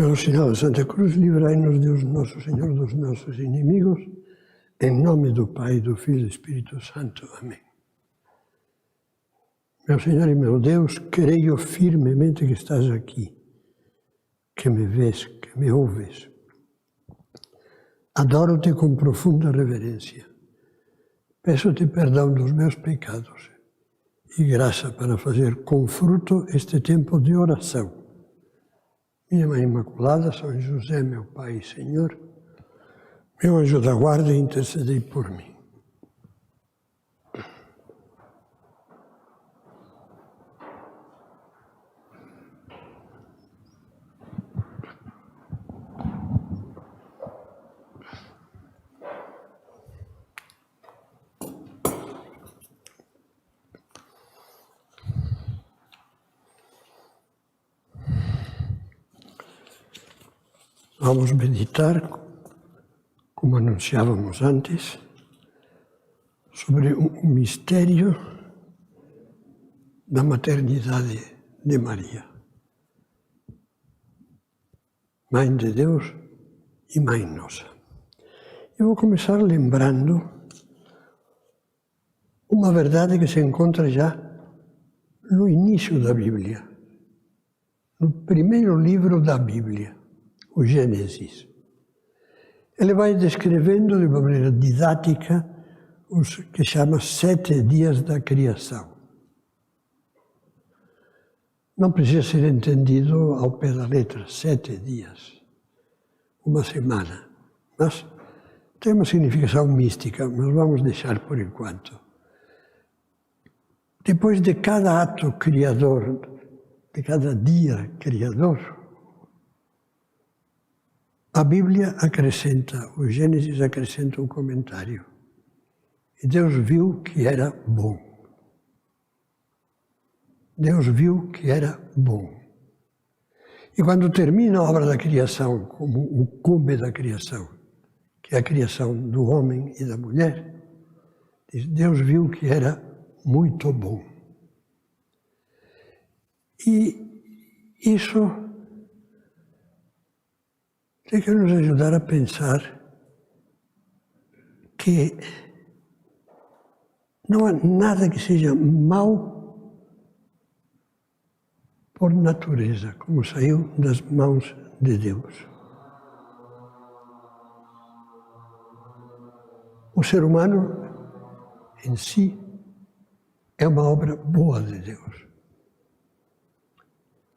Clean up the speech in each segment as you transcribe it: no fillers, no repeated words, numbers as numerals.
Pelo sinal da Santa Cruz, livrai-nos Deus nosso Senhor dos nossos inimigos, em nome do Pai, do Filho e do Espírito Santo. Amém. Meu Senhor e meu Deus, creio firmemente que estás aqui, que me vês, que me ouves. Adoro-te com profunda reverência. Peço-te perdão dos meus pecados e graça para fazer com fruto este tempo de oração. Minha Mãe Imaculada, São José, meu Pai e Senhor, meu anjo da guarda, intercedei por mim. Vamos meditar, como anunciávamos antes, sobre o mistério da maternidade de Maria. Mãe de Deus e Mãe nossa. Eu vou começar lembrando uma verdade que se encontra já no início da Bíblia, no primeiro livro da Bíblia, o Gênesis. Ele vai descrevendo de uma maneira didática os que chama 7 dias da criação. Não precisa ser entendido ao pé da letra, 7 dias, uma semana, mas tem uma significação mística, mas vamos deixar por enquanto. Depois de cada ato criador, de cada dia criador, a Bíblia acrescenta, o Gênesis acrescenta um comentário. E Deus viu que era bom. Deus viu que era bom. E quando termina a obra da criação, como o cume da criação, que é a criação do homem e da mulher, diz, Deus viu que era muito bom. E isso tem que nos ajudar a pensar que não há nada que seja mau por natureza, como saiu das mãos de Deus. O ser humano, em si, é uma obra boa de Deus.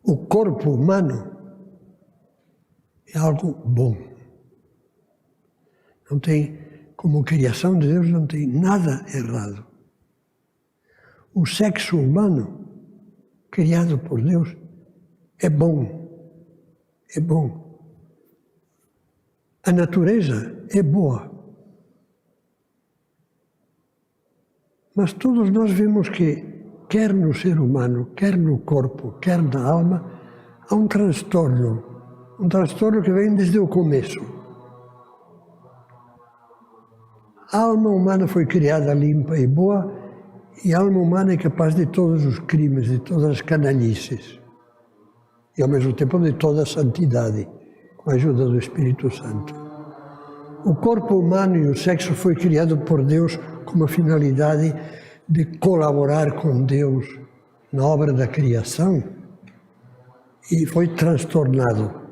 O corpo humano é algo bom. Não tem, como criação de Deus, não tem nada errado. O sexo humano, criado por Deus, é bom. É bom. A natureza é boa. Mas todos nós vemos que, quer no ser humano, quer no corpo, quer na alma, há um transtorno que vem desde o começo. A alma humana foi criada limpa e boa, e a alma humana é capaz de todos os crimes, de todas as canalices, e ao mesmo tempo de toda a santidade, com a ajuda do Espírito Santo. O corpo humano e o sexo foi criado por Deus com a finalidade de colaborar com Deus na obra da criação, e foi transtornado.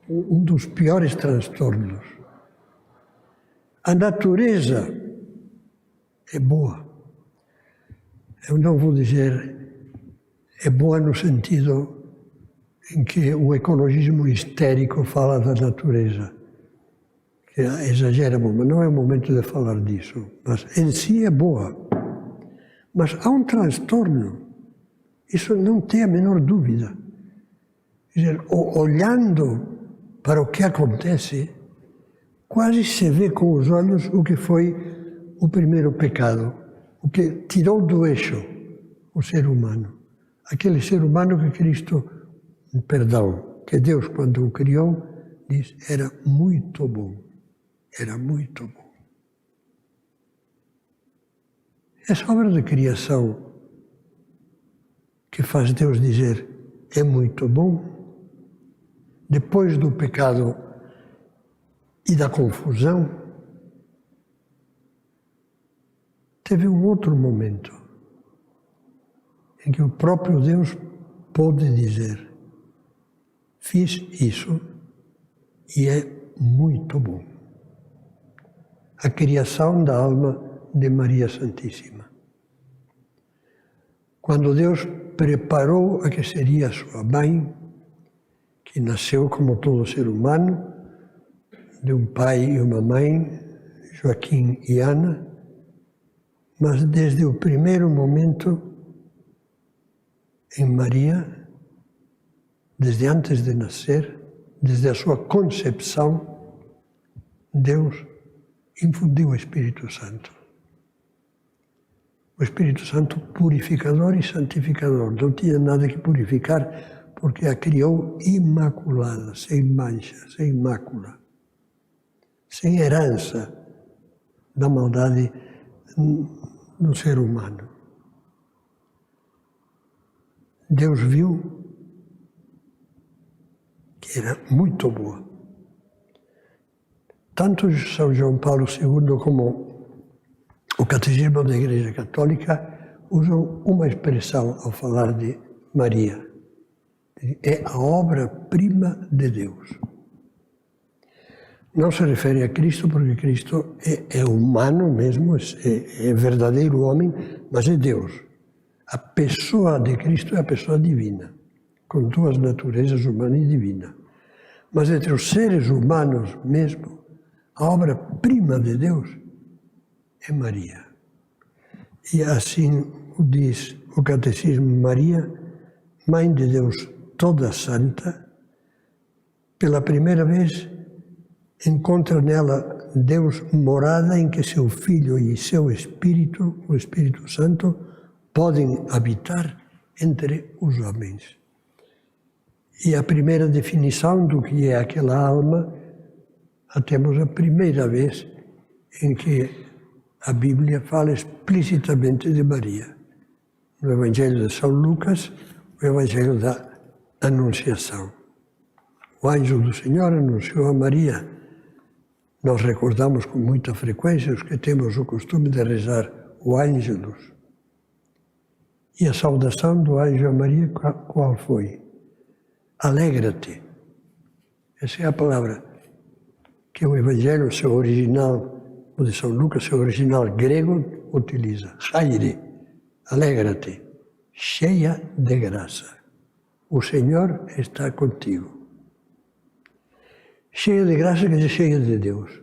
Um dos piores transtornos. A natureza é boa. Eu não vou dizer é boa no sentido em que o ecologismo histérico fala da natureza, que exagera, mas não é o momento de falar disso. Mas em si é boa. Mas há um transtorno. Isso não tem a menor dúvida. Quer dizer, olhando para o que acontece, quase se vê com os olhos o que foi o primeiro pecado, o que tirou do eixo o ser humano. Aquele ser humano que Deus, quando o criou, diz, era muito bom. Era muito bom. Essa obra de criação que faz Deus dizer, é muito bom, depois do pecado e da confusão, teve um outro momento em que o próprio Deus pôde dizer: fiz isso e é muito bom. A criação da alma de Maria Santíssima. Quando Deus preparou a que seria sua mãe, que nasceu como todo ser humano, de um pai e uma mãe, Joaquim e Ana, mas desde o primeiro momento em Maria, desde antes de nascer, desde a sua concepção, Deus infundiu o Espírito Santo. O Espírito Santo purificador e santificador. Não tinha nada que purificar, porque a criou imaculada, sem mancha, sem mácula, sem herança da maldade no ser humano. Deus viu que era muito boa. Tanto São João Paulo II como o Catecismo da Igreja Católica usam uma expressão ao falar de Maria. É a obra-prima de Deus. Não se refere a Cristo, porque Cristo é humano mesmo, é verdadeiro homem, mas é Deus. A pessoa de Cristo é a pessoa divina, com duas naturezas, humana e divina. Mas entre os seres humanos mesmo, a obra-prima de Deus é Maria. E assim o diz o Catecismo: Maria, Mãe de Deus toda santa, pela primeira vez encontra nela Deus morada em que seu Filho e seu Espírito, o Espírito Santo, podem habitar entre os homens. E a primeira definição do que é aquela alma, a temos a primeira vez em que a Bíblia fala explicitamente de Maria. No Evangelho de São Lucas, o Evangelho da Anunciação. O anjo do Senhor anunciou a Maria. Nós recordamos com muita frequência os que temos o costume de rezar o Ângelus. E a saudação do anjo a Maria qual foi? Alegra-te. Essa é a palavra que o Evangelho, seu original, o de São Lucas, seu original grego, utiliza. Chaire, alegra-te, cheia de graça. O Senhor está contigo. Cheia de graça quer dizer cheia de Deus.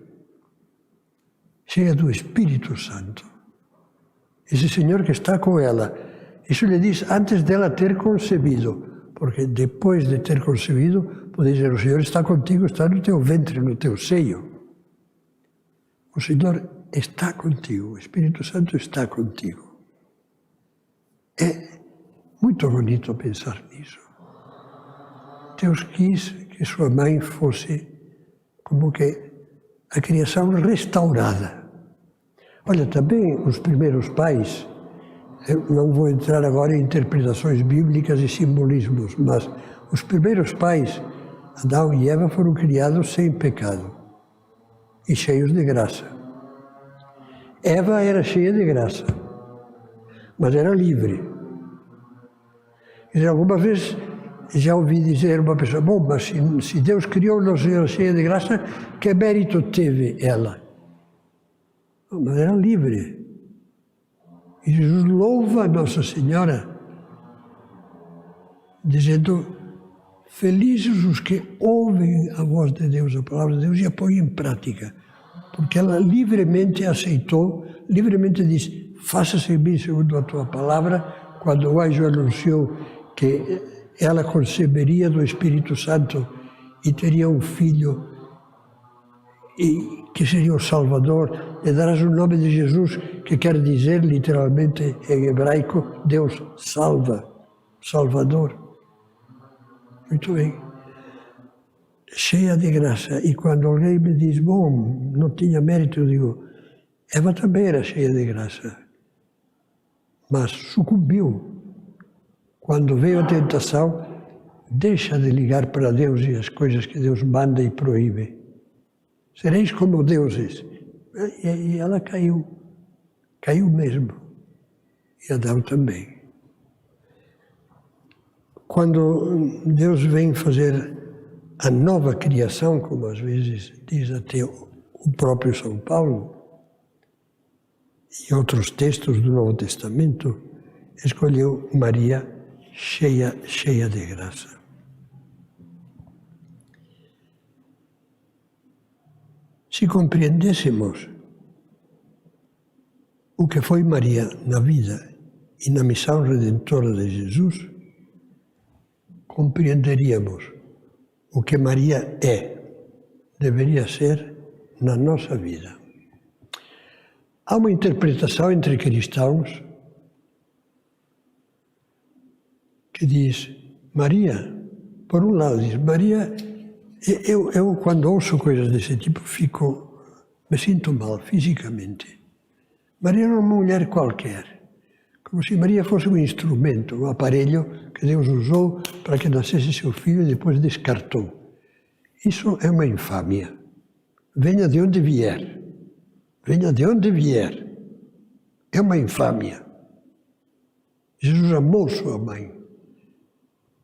Cheia do Espírito Santo. Esse Senhor que está com ela. Isso lhe diz antes dela ter concebido. Porque depois de ter concebido, pode dizer: o Senhor está contigo, está no teu ventre, no teu seio. O Senhor está contigo, o Espírito Santo está contigo. É muito bonito pensar nisso. Deus quis que sua mãe fosse como que a criação restaurada. Olha, também os primeiros pais, eu não vou entrar agora em interpretações bíblicas e simbolismos, mas os primeiros pais, Adão e Eva, foram criados sem pecado e cheios de graça. Eva era cheia de graça, mas era livre. E alguma vez já ouvi dizer uma pessoa: bom, mas se Deus criou não era cheia de graça, que mérito teve ela? Mas era livre. E Jesus louva a Nossa Senhora, dizendo: felizes os que ouvem a voz de Deus, a palavra de Deus, e a põem em prática. Porque ela livremente aceitou, livremente disse: faça-se em mim segundo a tua palavra, quando o anjo anunciou que ela conceberia do Espírito Santo e teria um filho, e que seria o Salvador, e darás o nome de Jesus, que quer dizer, literalmente, em hebraico, Deus salva, Salvador. Muito bem. Cheia de graça. E quando alguém me diz: bom, não tinha mérito, eu digo: Eva também era cheia de graça, mas sucumbiu. Quando veio a tentação, deixa de ligar para Deus e as coisas que Deus manda e proíbe. Sereis como deuses. E ela caiu mesmo. E Adão também. Quando Deus vem fazer a nova criação, como às vezes diz até o próprio São Paulo, e outros textos do Novo Testamento, escolheu Maria cheia de graça. Se compreendêssemos o que foi Maria na vida e na missão redentora de Jesus, compreenderíamos o que Maria deveria ser na nossa vida. Há uma interpretação entre cristãos que diz, Maria, por um lado diz, Maria, eu quando ouço coisas desse tipo me sinto mal fisicamente. Maria era uma mulher qualquer, como se Maria fosse um instrumento, um aparelho que Deus usou para que nascesse seu filho e depois descartou. Isso é uma infâmia. Venha de onde vier. Venha de onde vier. É uma infâmia. Jesus amou sua mãe.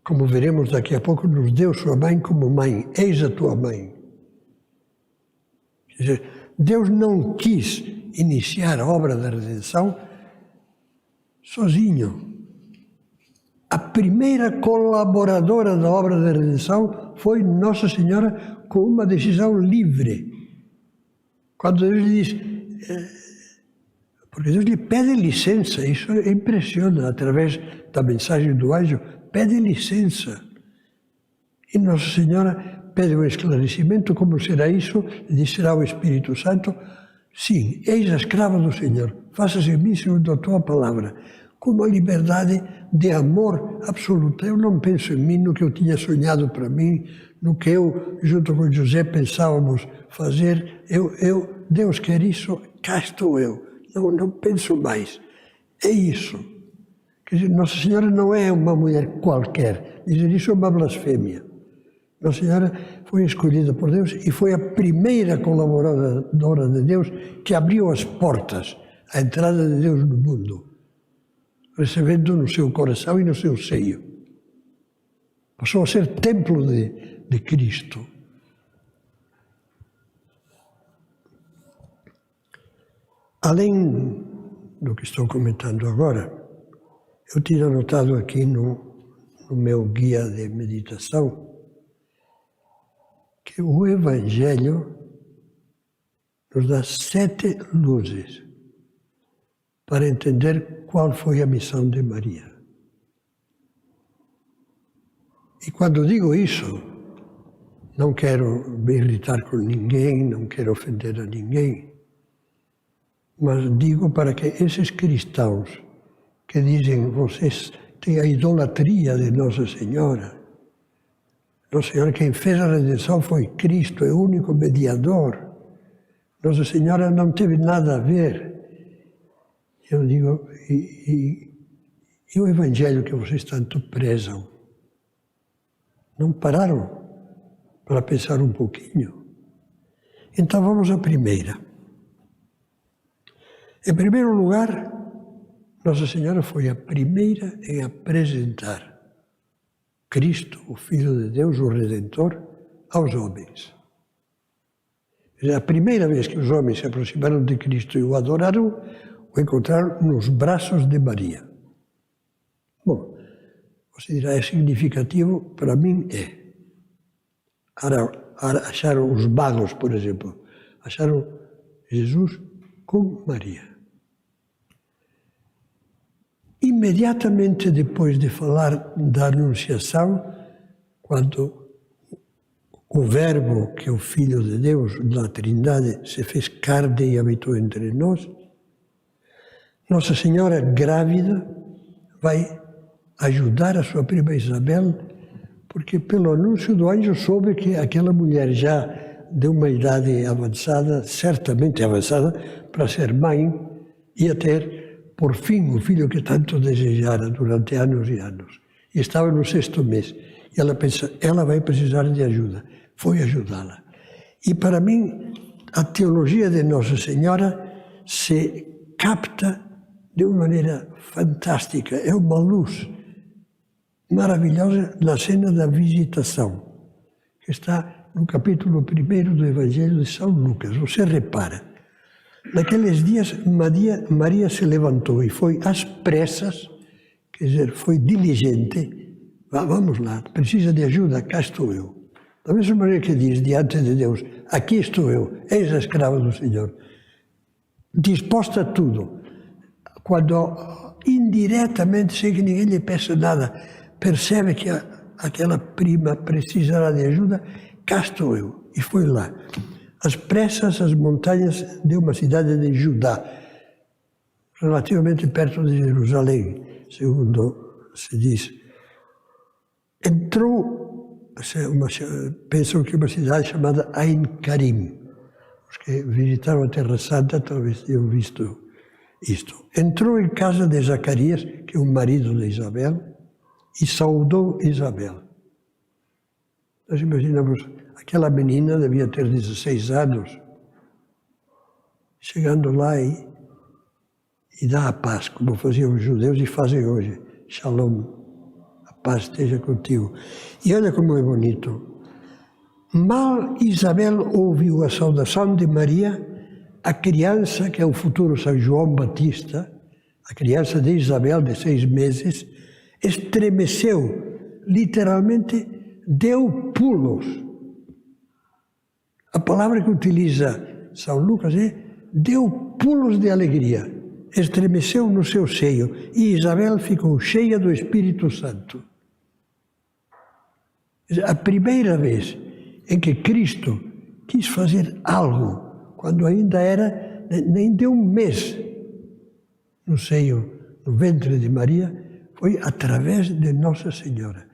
Como veremos daqui a pouco, nos deu sua mãe como mãe. Eis a tua mãe. Quer dizer, Deus não quis iniciar a obra da redenção sozinho. A primeira colaboradora da obra da redenção foi Nossa Senhora com uma decisão livre. Quando Deus lhe diz, porque Deus lhe pede licença, isso impressiona, através da mensagem do anjo, pede licença. E Nossa Senhora pede um esclarecimento, como será isso? Lhe será o Espírito Santo, sim, eis a escrava do Senhor, faça-se em mim segundo a tua palavra, com uma liberdade de amor absoluta. Eu não penso em mim, no que eu tinha sonhado para mim, no que eu, junto com José, pensávamos fazer. Deus quer isso, cá estou eu. Não penso mais. É isso. Quer dizer, Nossa Senhora não é uma mulher qualquer. Dizer isso é uma blasfêmia. Nossa Senhora foi escolhida por Deus e foi a primeira colaboradora de Deus que abriu as portas à entrada de Deus no mundo, recebendo no seu coração e no seu seio. Passou a ser templo de Cristo. Além do que estou comentando agora, eu tinha anotado aqui no meu guia de meditação que o Evangelho nos dá 7 luzes para entender qual foi a missão de Maria. E quando digo isso, não quero me irritar com ninguém, não quero ofender a ninguém, mas digo para que esses cristãos que dizem, vocês têm a idolatria de Nossa Senhora. Nossa Senhora, quem fez a redenção foi Cristo, é o único mediador. Nossa Senhora não teve nada a ver. Eu digo, e o Evangelho que vocês tanto prezam? Não pararam para pensar um pouquinho? Então vamos à primeira. Em primeiro lugar, Nossa Senhora foi a primeira em apresentar Cristo, o Filho de Deus, o Redentor, aos homens. A primeira vez que os homens se aproximaram de Cristo e o adoraram, o encontraram nos braços de Maria. Bom, você dirá, é significativo? Para mim é. Acharam os magos, por exemplo, acharam Jesus com Maria. Imediatamente depois de falar da Anunciação, quando o Verbo, que é o Filho de Deus, da Trindade, se fez carne e habitou entre nós, Nossa Senhora, grávida, vai ajudar a sua prima Isabel, porque pelo anúncio do anjo soube que aquela mulher já de uma idade avançada, certamente avançada, para ser mãe, ia ter, por fim, o filho que tanto desejara durante anos e anos. E estava no 6º mês. E ela pensa, ela vai precisar de ajuda. Foi ajudá-la. E para mim, a teologia de Nossa Senhora se capta de uma maneira fantástica. É uma luz maravilhosa na cena da visitação, que está no capítulo 1 do Evangelho de São Lucas. Você repara, naqueles dias Maria se levantou e foi às pressas, quer dizer, foi diligente. Vamos lá, precisa de ajuda, cá estou eu. Da mesma maneira que diz diante de Deus, aqui estou eu, eis a escrava do Senhor. Disposta a tudo. Quando indiretamente, sem que ninguém lhe peça nada, percebe que aquela prima precisará de ajuda, cá estou eu. E foi lá. Às pressas, as montanhas de uma cidade de Judá, relativamente perto de Jerusalém, segundo se diz. Entrou, pensam que uma cidade chamada Ain Karim. Os que visitaram a Terra Santa talvez tenham visto isto. Entrou em casa de Zacarias, que é o marido de Isabel, e saudou Isabel. Nós imaginamos, aquela menina devia ter 16 anos, chegando lá e dá a paz, como faziam os judeus e fazem hoje. Shalom, a paz esteja contigo. E olha como é bonito. Mal Isabel ouviu a saudação de Maria, a criança, que é o futuro São João Batista, a criança de Isabel, de 6 meses, estremeceu, literalmente deu pulos. A palavra que utiliza São Lucas é deu pulos de alegria, estremeceu no seu seio e Isabel ficou cheia do Espírito Santo. A primeira vez em que Cristo quis fazer algo, quando ainda era, nem deu um mês no seio, no ventre de Maria, foi através de Nossa Senhora.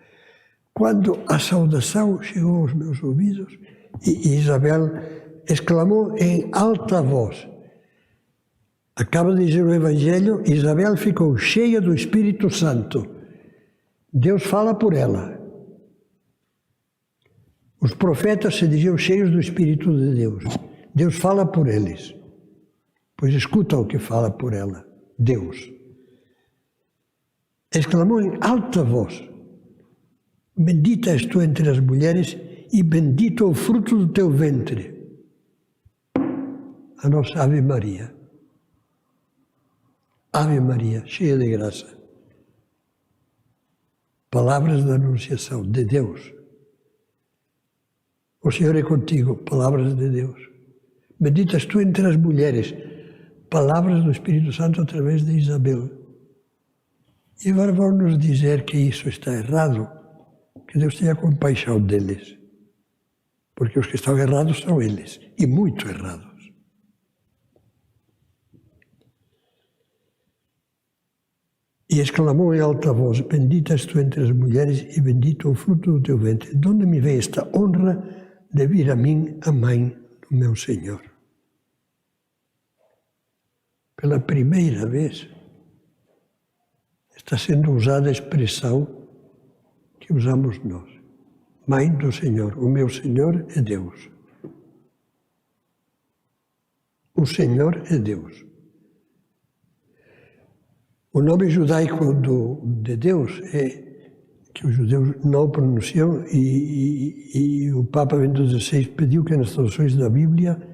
Quando a saudação chegou aos meus ouvidos, e Isabel exclamou em alta voz. Acaba de dizer o Evangelho, Isabel ficou cheia do Espírito Santo. Deus fala por ela. Os profetas se diziam cheios do Espírito de Deus. Deus fala por eles. Pois escuta o que fala por ela, Deus. Exclamou em alta voz, bendita és tu entre as mulheres e bendito é o fruto do teu ventre. A nossa Ave Maria. Ave Maria, cheia de graça. Palavras da anunciação de Deus. O Senhor é contigo, palavras de Deus. Bendita és tu entre as mulheres, palavras do Espírito Santo através de Isabel. E agora vão nos dizer que isso está errado, que Deus tenha compaixão deles. Porque os que estão errados são eles, e muito errados. E exclamou em alta voz, bendita és tu entre as mulheres e bendito o fruto do teu ventre. De onde me vem esta honra de vir a mim, a mãe do meu Senhor? Pela primeira vez, está sendo usada a expressão que usamos nós. Mãe do Senhor. O meu Senhor é Deus. O Senhor é Deus. O nome judaico de Deus é que os judeus não pronunciam e o Papa Bento XVI pediu que nas traduções da Bíblia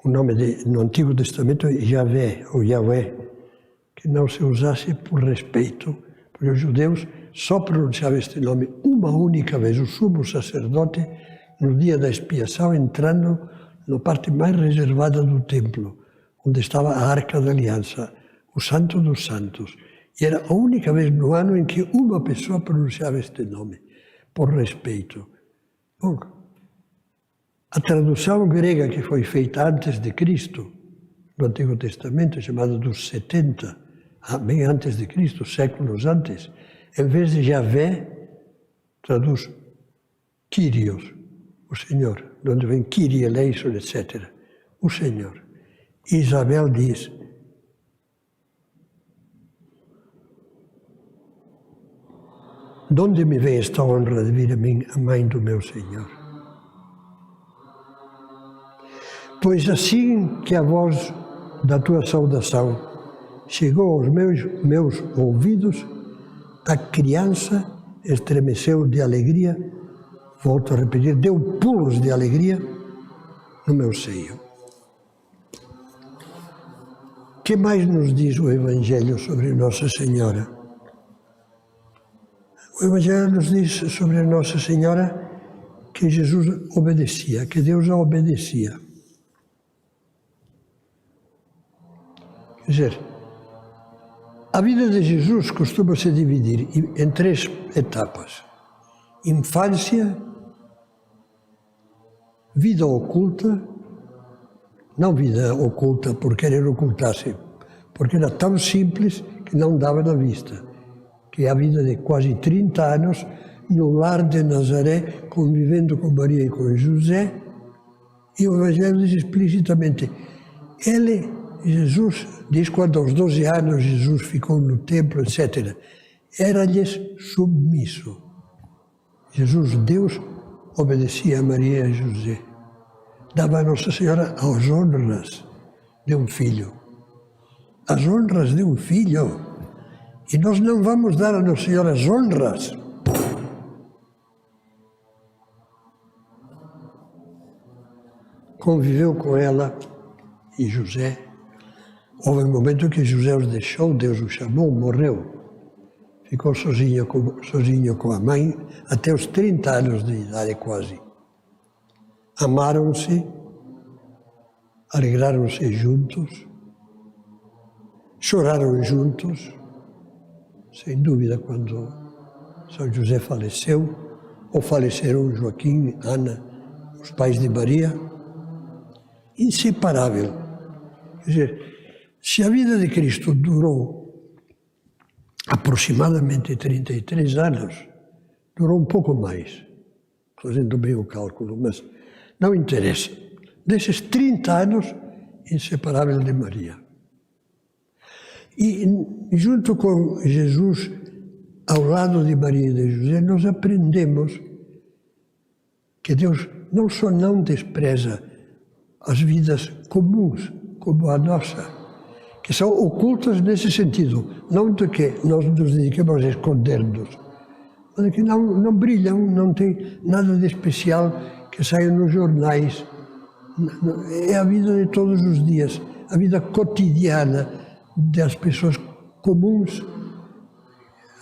o nome no Antigo Testamento é Yahvé ou Yahvé, que não se usasse por respeito, porque os judeus só pronunciavam este nome uma única vez, o sumo sacerdote, no dia da expiação, entrando na parte mais reservada do templo, onde estava a Arca da Aliança, o Santo dos Santos. E era a única vez no ano em que uma pessoa pronunciava este nome, por respeito. Bom, a tradução grega que foi feita antes de Cristo, no Antigo Testamento, chamada dos 70, bem antes de Cristo, séculos antes, em vez de Yahvé, traduz Kyrios, o Senhor, de onde vem Kyrie eleison, etc. O Senhor. Isabel diz, De onde me vem esta honra de vir a mãe do meu Senhor? Pois assim que a voz da tua saudação chegou aos meus ouvidos, a criança estremeceu de alegria, volto a repetir, deu pulos de alegria no meu seio. O que mais nos diz o Evangelho sobre Nossa Senhora? O Evangelho nos diz sobre Nossa Senhora que Jesus obedecia, que Deus a obedecia. Quer dizer, a vida de Jesus costuma se dividir em 3 etapas: infância, vida oculta, não vida oculta por querer ocultar-se, porque era tão simples que não dava na vista, que é a vida de quase 30 anos no lar de Nazaré, convivendo com Maria e com José, e o Evangelho diz explicitamente, Jesus, diz quando aos 12 anos Jesus ficou no templo, etc., era-lhes submisso. Jesus, Deus, obedecia a Maria e a José. Dava a Nossa Senhora as honras de um filho. As honras de um filho. E nós não vamos dar a Nossa Senhora as honras. Conviveu com ela e José. Houve um momento que José os deixou, Deus o chamou, morreu. Ficou sozinho com a mãe até os 30 anos de idade quase. Amaram-se, alegraram-se juntos, choraram juntos. Sem dúvida, quando São José faleceu, ou faleceram Joaquim, Ana, os pais de Maria, inseparável. Quer dizer, se a vida de Cristo durou aproximadamente 33 anos, durou um pouco mais, fazendo bem o cálculo, mas não interessa. Desses 30 anos, inseparável de Maria. E junto com Jesus, ao lado de Maria e de José, nós aprendemos que Deus não só não despreza as vidas comuns, como a nossa, que são ocultas nesse sentido, não de que nós nos dediquemos a esconder-nos, mas de que não brilham, não tem nada de especial que saia nos jornais. É a vida de todos os dias, a vida cotidiana das pessoas comuns,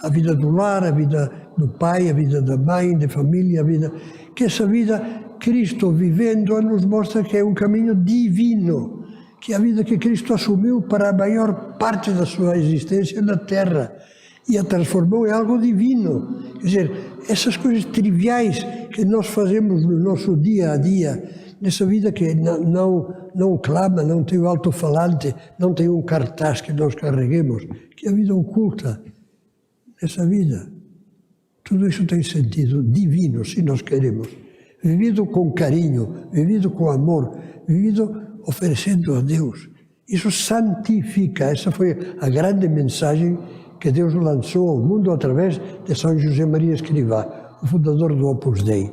a vida do lar, a vida do pai, a vida da mãe, da família, a vida... Que essa vida, Cristo vivendo, nos mostra que é um caminho divino, que é a vida que Cristo assumiu para a maior parte da sua existência na Terra e a transformou em algo divino. Quer dizer, essas coisas triviais que nós fazemos no nosso dia a dia, nessa vida que não clama, não tem o alto-falante, não tem um cartaz que nós carreguemos, que é a vida oculta, essa vida. Tudo isso tem sentido divino, se nós queremos. Vivido com carinho, vivido com amor, vivido oferecendo a Deus. Isso santifica. Essa foi a grande mensagem que Deus lançou ao mundo através de São José Maria Escrivá, o fundador do Opus Dei.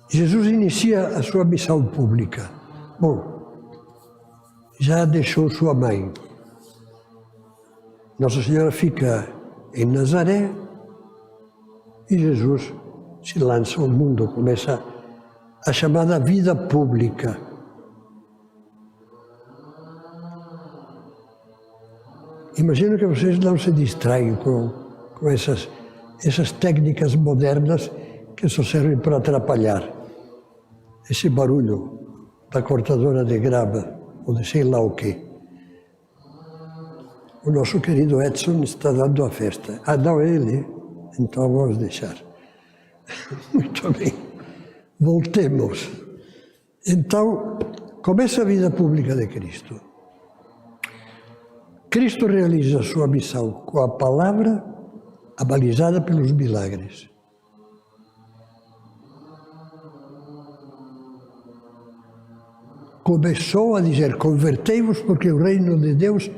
Jesus inicia a sua missão pública. Bom, já deixou sua mãe. Nossa Senhora fica em Nazaré e Jesus se lança ao mundo, começa a chamada vida pública. Imagino que vocês não se distraem com essas técnicas modernas que só servem para atrapalhar. Esse barulho da cortadora de grama, ou de sei lá o quê. O nosso querido Edson está dando a festa. Ah, não é ele? Então vamos deixar. Muito bem. Voltemos. Então, começa a vida pública de Cristo. Cristo realiza a sua missão com a palavra abalizada pelos milagres. Começou a dizer, convertei-vos porque o reino de Deus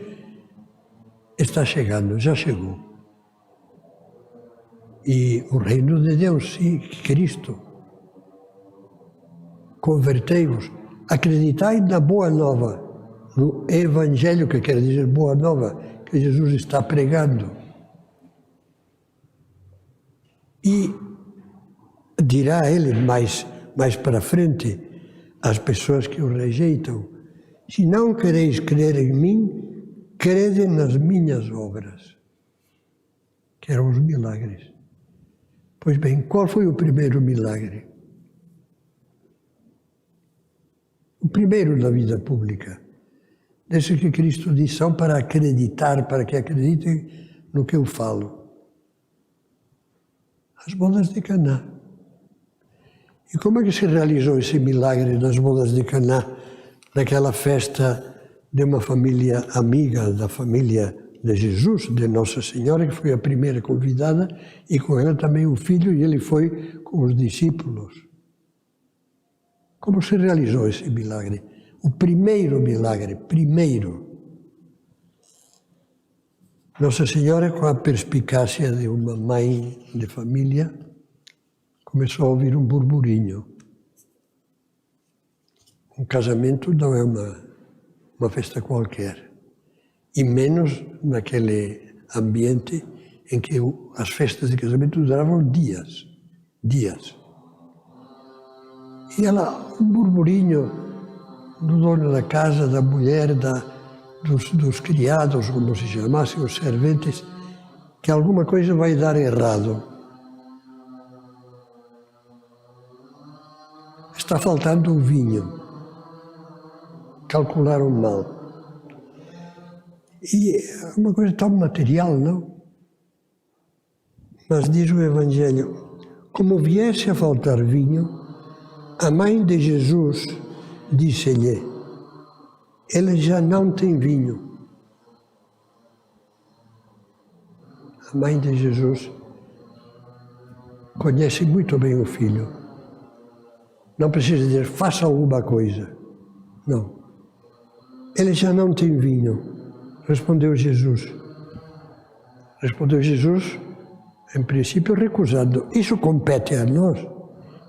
está chegando, já chegou. E o reino de Deus, sim, Cristo. Convertei-vos, acreditai na boa nova, no Evangelho, que quer dizer boa nova, que Jesus está pregando. E dirá ele mais para frente às pessoas que o rejeitam: se não quereis crer em mim, crede nas minhas obras, que eram os milagres. Pois bem, qual foi o primeiro milagre? O primeiro da vida pública. Desde que Cristo disse: são para acreditar, para que acreditem no que eu falo. As bodas de Caná. E como é que se realizou esse milagre nas bodas de Caná, naquela festa de uma família amiga da família de Jesus, de Nossa Senhora, que foi a primeira convidada, e com ela também o filho, e ele foi com os discípulos. Como se realizou esse milagre? O primeiro milagre, primeiro. Nossa Senhora, com a perspicácia de uma mãe de família, começou a ouvir um burburinho. Um casamento não é uma festa qualquer. E menos naquele ambiente em que as festas de casamento duravam dias. E ela, um burburinho do dono da casa, da mulher, dos criados, como se chamassem, os serventes, que alguma coisa vai dar errado. Está faltando o vinho. Calcularam mal. E é uma coisa tão material, não? Mas diz o Evangelho: como viesse a faltar vinho, a mãe de Jesus disse-lhe: ele já não tem vinho. A mãe de Jesus conhece muito bem o filho. Não precisa dizer: faça alguma coisa. Não. Ele já não tem vinho. Respondeu Jesus. Respondeu Jesus, em princípio, recusando: isso compete a nós.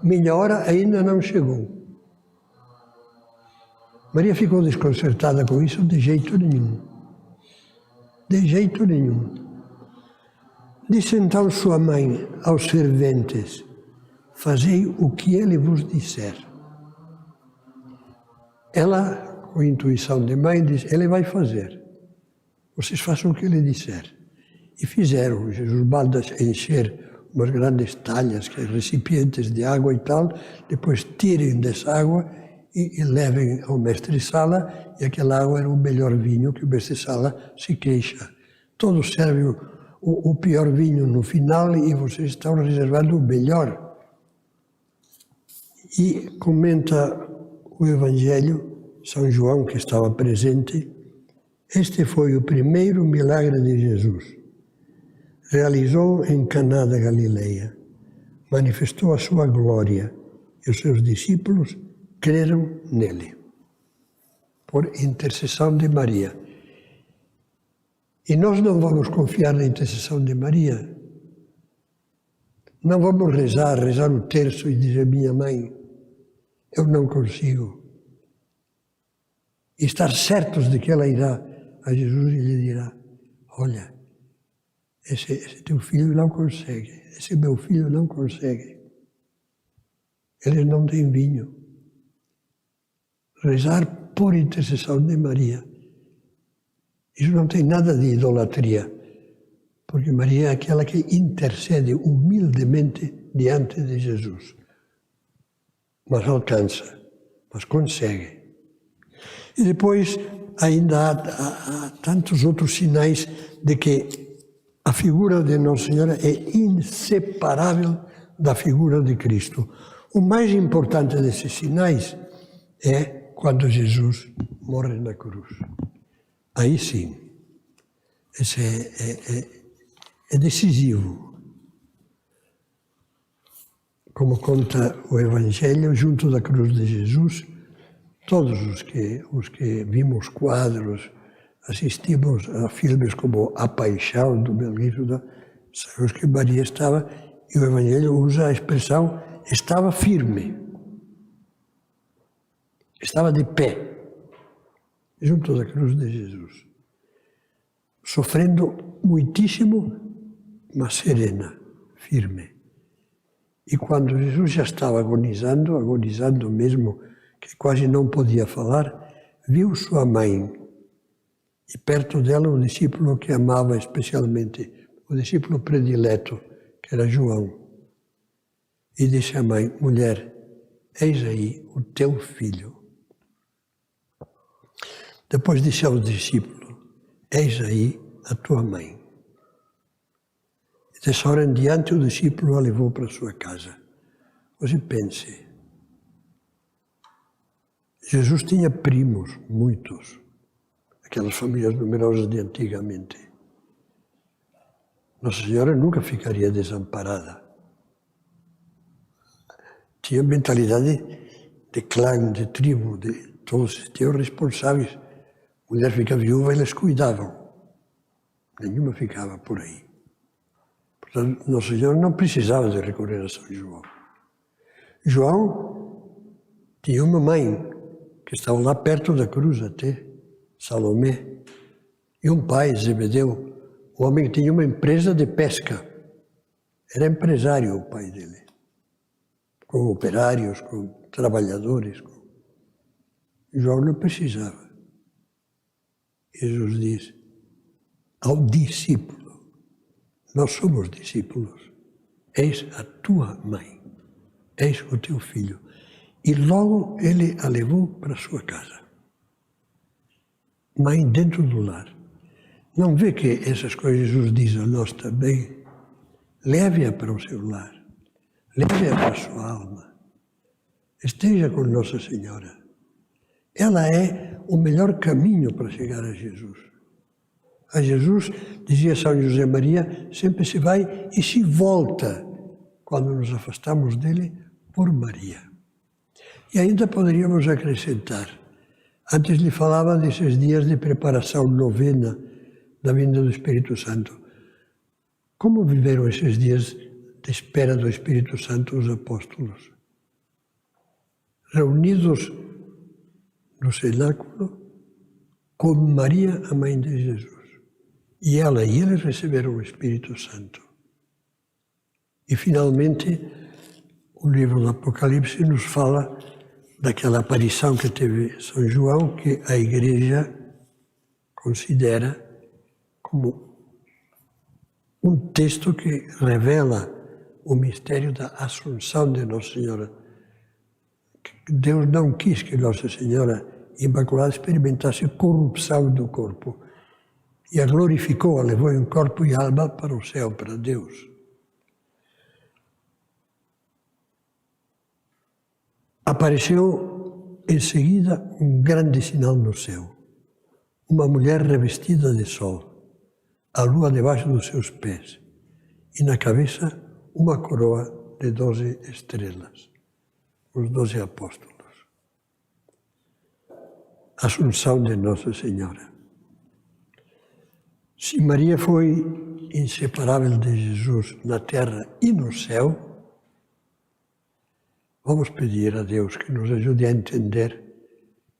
Minha hora ainda não chegou. Maria ficou desconcertada com isso de jeito nenhum. De jeito nenhum. Disse então sua mãe aos serventes: fazei o que ele vos disser. Ela, com intuição de mãe, disse: ele vai fazer. Vocês façam o que ele disser. E fizeram. Jesus manda encher umas grandes talhas, que é recipientes de água e tal, depois tirem dessa água e levem ao mestre-sala, e aquela água era o melhor vinho, que o mestre-sala se queixa. Todos servem o pior vinho no final e vocês estão reservando o melhor. E comenta o Evangelho, São João, que estava presente: este foi o primeiro milagre de Jesus. Realizou em Caná da Galileia, manifestou a sua glória e os seus discípulos creram nele, por intercessão de Maria. E nós não vamos confiar na intercessão de Maria. Não vamos rezar o terço e dizer: minha mãe, eu não consigo. E estar certos de que ela irá a Jesus e lhe dirá: olha, esse teu filho não consegue, esse meu filho não consegue. Eles não têm vinho. Rezar por intercessão de Maria. Isso não tem nada de idolatria, porque Maria é aquela que intercede humildemente diante de Jesus. Mas alcança, mas consegue. E depois ainda há tantos outros sinais de que a figura de Nossa Senhora é inseparável da figura de Cristo. O mais importante desses sinais é quando Jesus morre na cruz. Aí sim, esse é decisivo. Como conta o Evangelho, junto da cruz de Jesus, todos os que vimos quadros, assistimos a filmes como A Paixão, do Mel Gibson, sabemos que Maria estava, e o Evangelho usa a expressão, estava firme, estava de pé, junto da cruz de Jesus, sofrendo muitíssimo, mas serena, firme. E quando Jesus já estava agonizando mesmo, que quase não podia falar, viu sua mãe e perto dela o discípulo que amava especialmente, o discípulo predileto, que era João. E disse à mãe, mulher, eis aí o teu filho. Depois disse ao discípulo, eis aí a tua mãe. E dessa hora em diante o discípulo a levou para a sua casa. Você pense, Jesus tinha primos, muitos, aquelas famílias numerosas de antigamente. Nossa Senhora nunca ficaria desamparada. Tinha mentalidade de clã, de tribo, de todos tinham responsáveis. A mulher fica viúva, eles cuidavam. Nenhuma ficava por aí. Portanto, Nossa Senhora não precisava de recorrer a São João. João tinha uma mãe que estava lá perto da cruz até, Salomé, e um pai, Zebedeu, um homem que tinha uma empresa de pesca. Era empresário o pai dele, com operários, com trabalhadores. João não precisava. Jesus diz ao discípulo, nós somos discípulos, eis a tua mãe, eis o teu filho. E logo ele a levou para a sua casa. Mãe dentro do lar. Não vê que essas coisas Jesus diz a nós também? Leve-a para o seu lar, leve-a para a sua alma, esteja com Nossa Senhora. Ela é o melhor caminho para chegar a Jesus. A Jesus, dizia São José Maria, sempre se vai e se volta quando nos afastamos dele por Maria. E ainda poderíamos acrescentar, antes lhe falava desses dias de preparação novena da vinda do Espírito Santo. Como viveram esses dias de espera do Espírito Santo os apóstolos? Reunidos no cenáculo com Maria, a mãe de Jesus. E ela e eles receberam o Espírito Santo. E finalmente, o livro do Apocalipse nos fala daquela aparição que teve São João, que a Igreja considera como um texto que revela o mistério da Assunção de Nossa Senhora. Deus não quis que Nossa Senhora Imaculada experimentasse corrupção do corpo. E a glorificou, a levou em corpo e alma para o céu, para Deus. Apareceu em seguida um grande sinal no céu. Uma mulher revestida de sol, a lua debaixo dos seus pés, e na cabeça uma coroa de 12 estrelas, os 12 apóstolos. Assunção de Nossa Senhora. Se Maria foi inseparável de Jesus na terra e no céu, vamos pedir a Deus que nos ajude a entender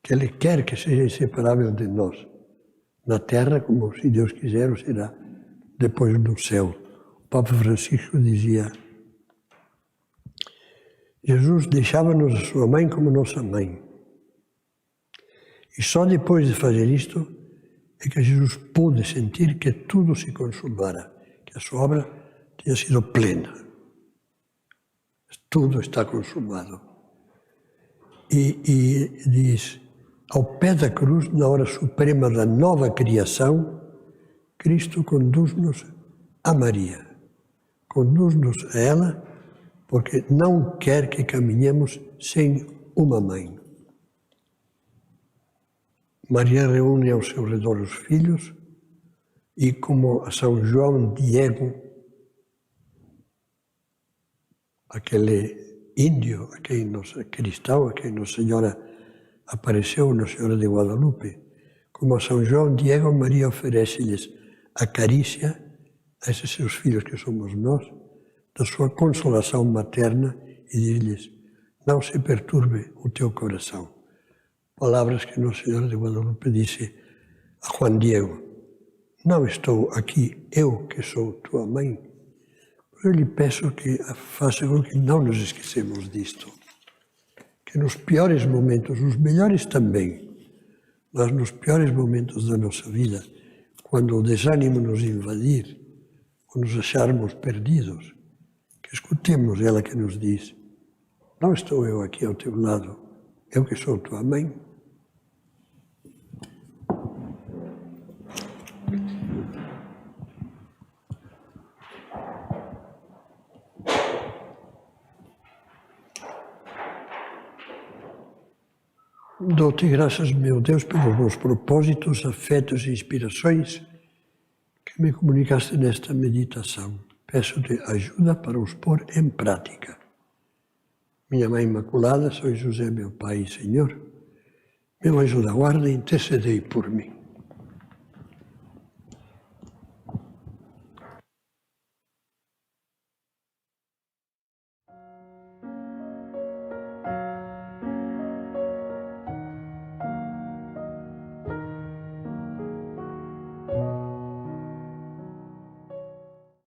que Ele quer que seja inseparável de nós, na terra, como se Deus quiser, ou será depois no céu. O Papa Francisco dizia, Jesus deixava-nos a sua mãe como nossa mãe. E só depois de fazer isto é que Jesus pôde sentir que tudo se consumara, que a sua obra tinha sido plena. Tudo está consumado. E diz, ao pé da cruz, na hora suprema da nova criação, Cristo conduz-nos a Maria. Conduz-nos a ela porque não quer que caminhemos sem uma mãe. Maria reúne ao seu redor os filhos e, como a São João Diego, aquele índio, cristão, a quem Nossa Senhora apareceu, Nossa Senhora de Guadalupe, como a São João Diego, Maria oferece-lhes a carícia a esses seus filhos que somos nós, da sua consolação materna e diz-lhes: não se perturbe o teu coração. Palavras que Nossa Senhora de Guadalupe disse a Juan Diego: não estou aqui eu que sou tua mãe. Eu lhe peço que faça com que não nos esquecemos disto. Que nos piores momentos, os melhores também, mas nos piores momentos da nossa vida, quando o desânimo nos invadir, ou nos acharmos perdidos, que escutemos ela que nos diz: não estou eu aqui ao teu lado, eu que sou tua mãe. Dou-te graças, meu Deus, pelos meus propósitos, afetos e inspirações que me comunicaste nesta meditação. Peço-te ajuda para os pôr em prática. Minha Mãe Imaculada, São José, meu Pai e Senhor, meu anjo da guarda, intercedei por mim.